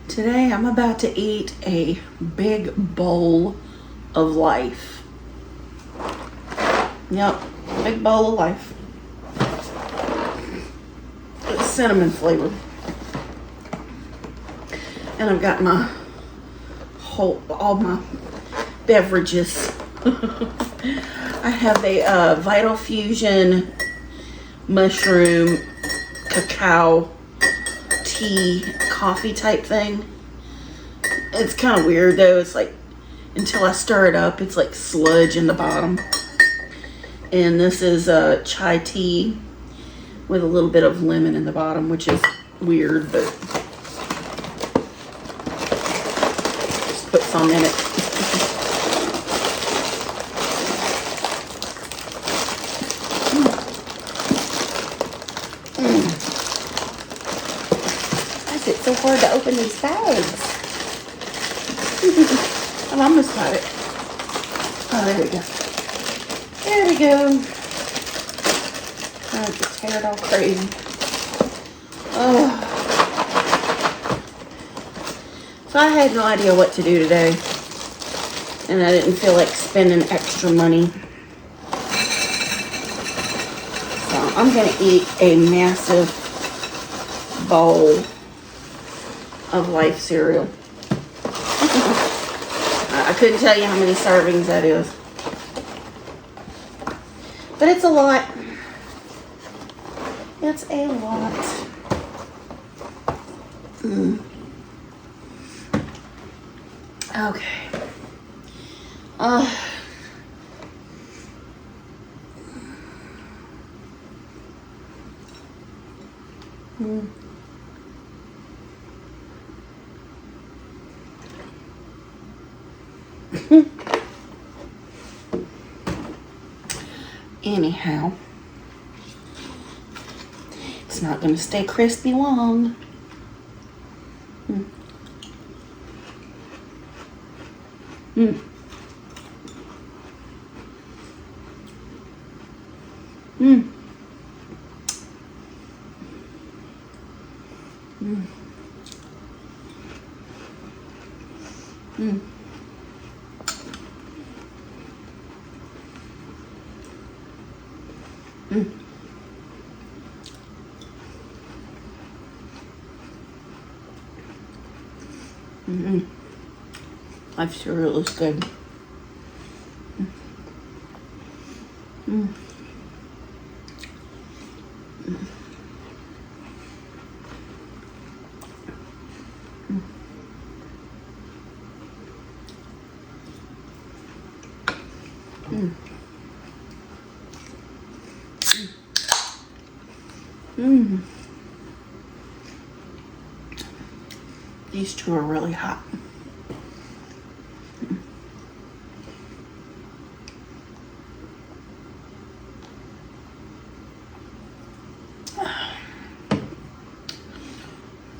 Today I'm about to eat a big bowl of life. Yep, big bowl of life. It's cinnamon flavored. And I've got my all my beverages. I have a Vital Fusion mushroom cacao tea coffee type thing. It's kind of weird though. It's like, until I stir it up, it's like sludge in the bottom. And this is a chai tea with a little bit of lemon in the bottom, which is weird, but just put some in it. So hard to open these bags. I've almost got it. Oh, there we go. There we go. I just tear it all crazy. Oh. So I had no idea what to do today. And I didn't feel like spending extra money. So I'm going to eat a massive bowl of Life cereal. I couldn't tell you how many servings that is. But it's a lot. It's a lot. Okay. Anyhow, it's not going to stay crispy long. Life cereal is good. These two are really hot.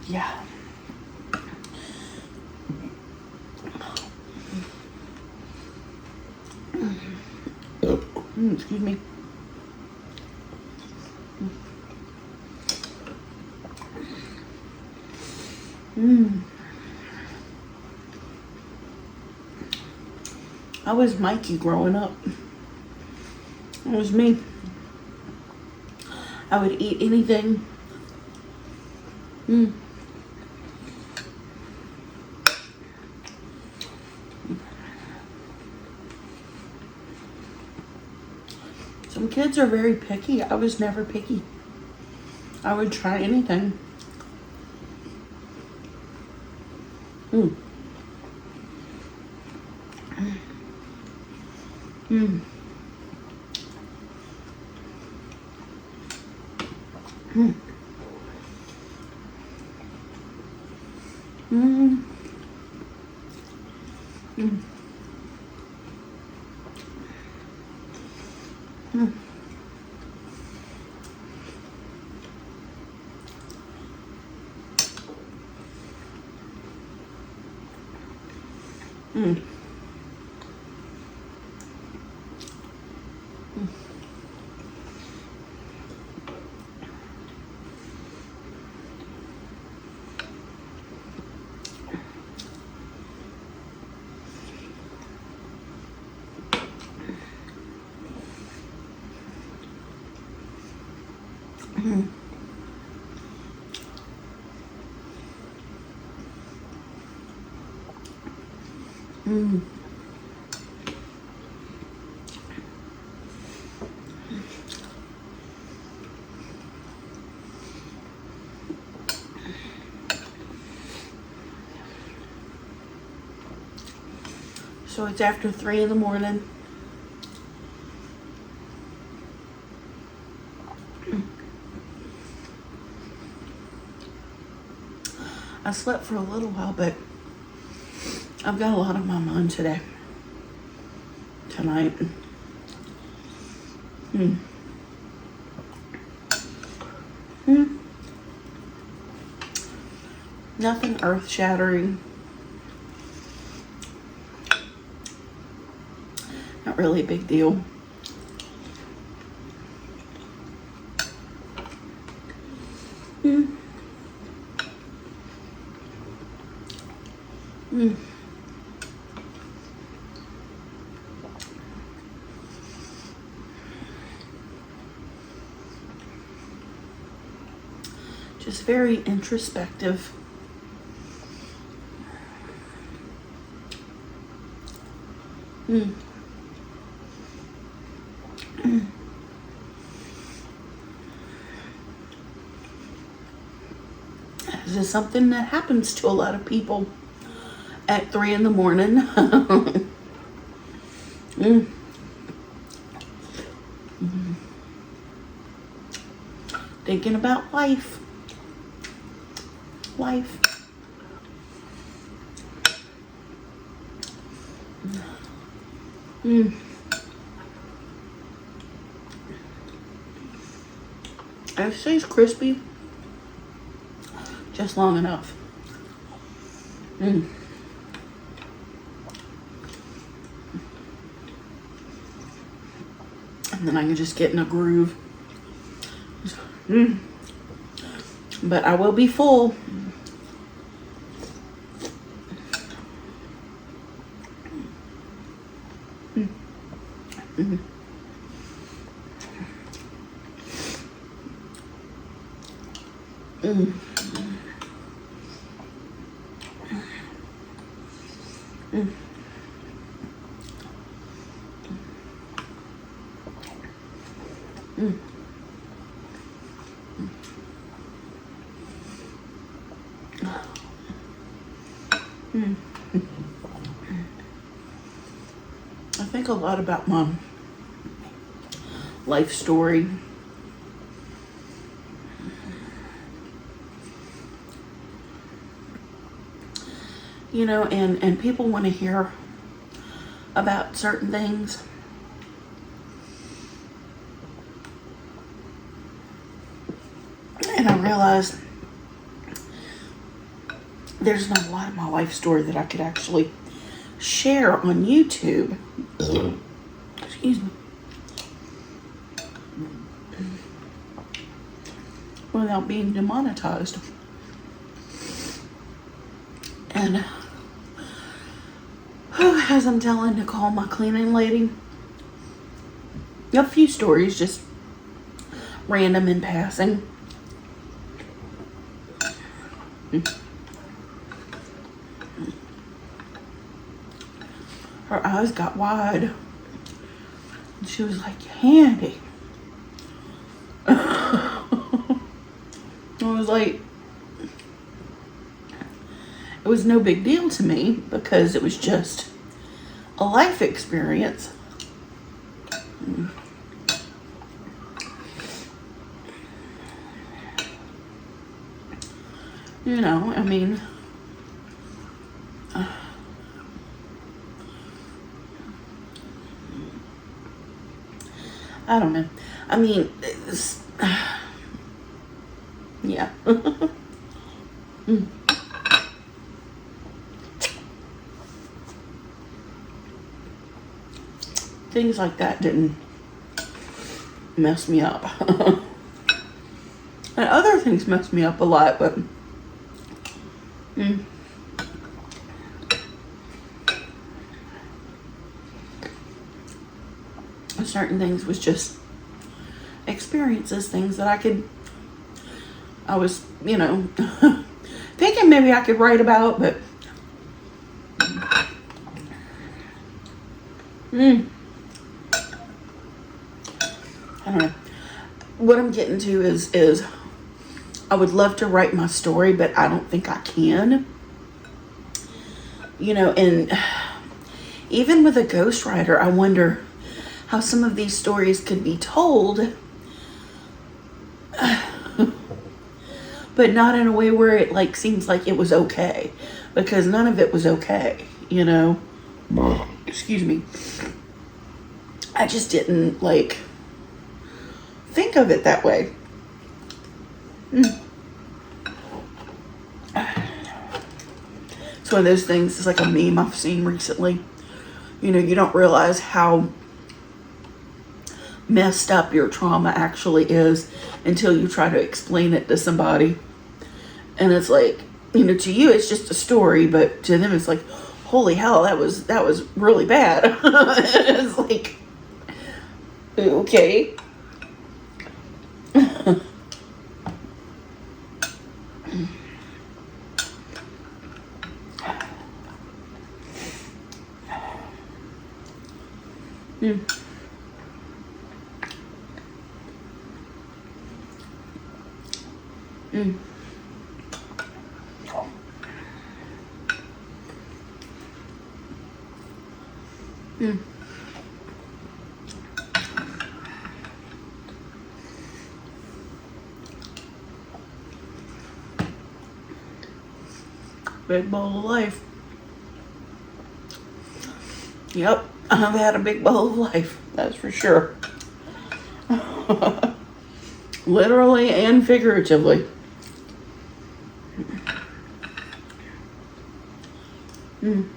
Yeah. Excuse me. I was Mikey growing up. It was me. I would eat anything. Some kids are very picky. I was never picky. I would try anything. Mm. Mm. So it's after 3 in the morning. I slept for a little while, but I've got a lot on my mind tonight. Hmm. Hmm. Nothing earth-shattering. Not really a big deal. Hmm. Hmm. Just very introspective. Mm. Mm. This is something that happens to a lot of people at 3 in the morning. Mm. Mm. Thinking about life. Mm. It stays crispy just long enough. Mm. And then I can just get in a groove. Mm. But I will be full. Mm. Mm. Mm. Mm. Mm. Mm. I think a lot about my life story. You know, and people want to hear about certain things. And I realized there's not a lot of my life story that I could actually share on YouTube. Excuse me. Without being demonetized. And as I'm telling Nicole, my cleaning lady, a few stories just random in passing. Her eyes got wide. And she was like, Handy. I was like, it was no big deal to me because it was just a life experience. You know, I mean, I don't know. I mean, yeah. Mm. Things like that didn't mess me up. And other things messed me up a lot, but certain things was just experiences, things that I could I was, you know, thinking maybe I could write about, but I don't know. What I'm getting to is I would love to write my story, but I don't think I can. You know, and even with a ghostwriter, I wonder how some of these stories could be told, but not in a way where it like seems like it was okay, because none of it was okay, you know. Excuse me. I just didn't like think of it that way. It's one of those things, it's like a meme I've seen recently. You know, you don't realize how messed up your trauma actually is until you try to explain it to somebody. And it's like, you know, to you it's just a story, but to them it's like, holy hell, that was really bad. It's like, okay. Big bowl of life. Yep, I've had a big bowl of life, that's for sure. Literally and figuratively. I'm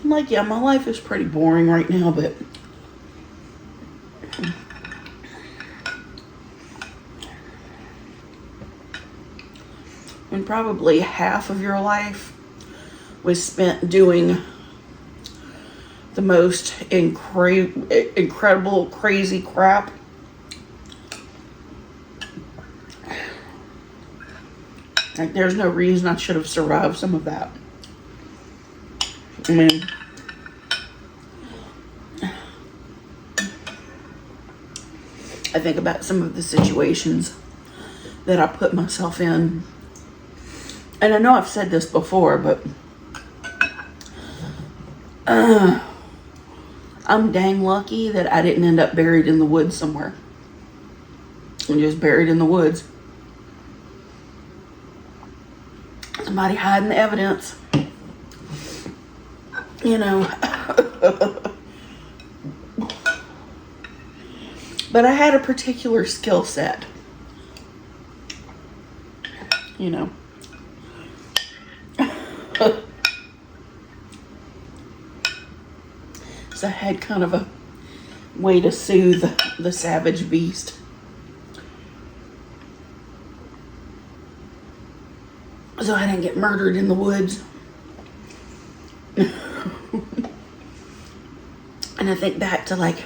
like, yeah, my life is pretty boring right now, but when probably half of your life was spent doing the most incredible, crazy crap, like, there's no reason I should have survived some of that. I mean, I think about some of the situations that I put myself in. And I know I've said this before, but I'm dang lucky that I didn't end up buried in the woods somewhere. I'm just buried in the woods. Somebody hiding the evidence. You know. But I had a particular skill set. You know. So I had kind of a way to soothe the savage beast. So I didn't get murdered in the woods. And I think back to like,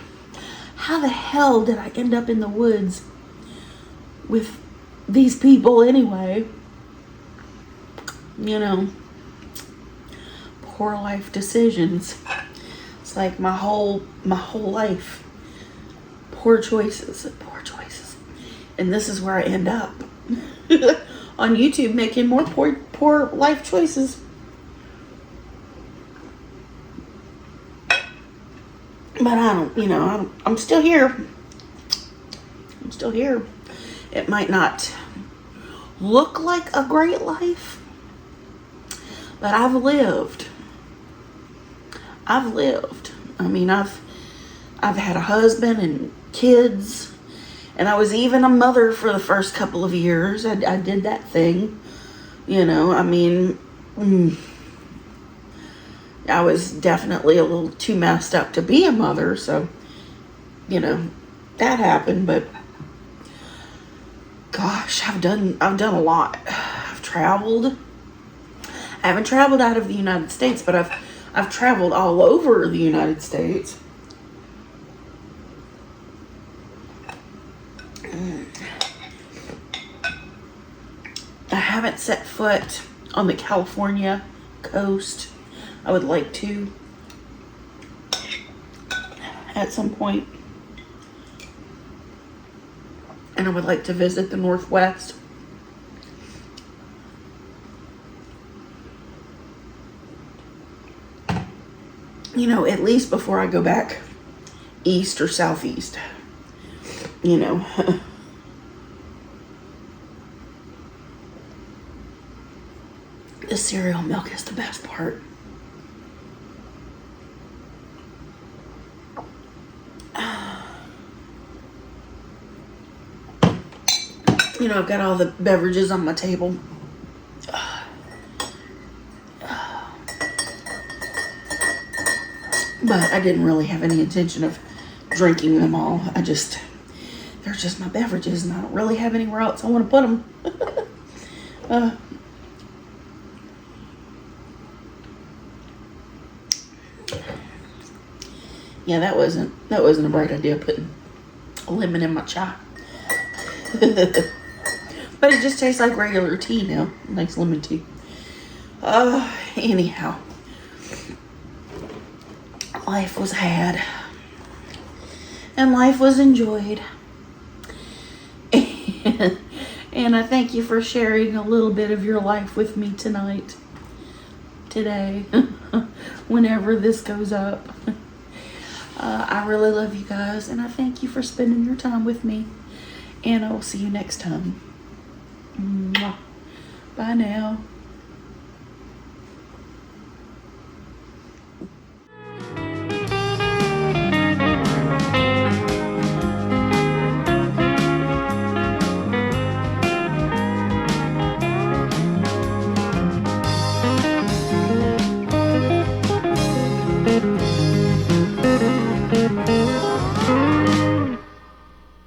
how the hell did I end up in the woods with these people anyway? You know, poor life decisions. It's like my whole life, poor choices. And this is where I end up on YouTube, making more poor life choices. But I'm still here. I'm still here. It might not look like a great life, but I've lived. I mean, I've had a husband and kids, and I was even a mother for the first couple of years. I did that thing, you know. I mean, I was definitely a little too messed up to be a mother, so, you know, that happened. But gosh, I've done a lot. I've traveled. I haven't traveled out of the United States, but I've I've traveled all over the United States. I haven't set foot on the California coast. I would like to at some point. And I would like to visit the Northwest. You know, at least before I go back east or southeast. You know. The cereal milk is the best part. You know, I've got all the beverages on my table. But I didn't really have any intention of drinking them all. They're just my beverages, and I don't really have anywhere else I want to put them. Yeah, that wasn't a bright idea, putting lemon in my chai. But it just tastes like regular tea now. Nice lemon tea. Anyhow. Life was had. And life was enjoyed. And I thank you for sharing a little bit of your life with me tonight. Today. Whenever this goes up. I really love you guys. And I thank you for spending your time with me. And I will see you next time. Mwah. Bye now.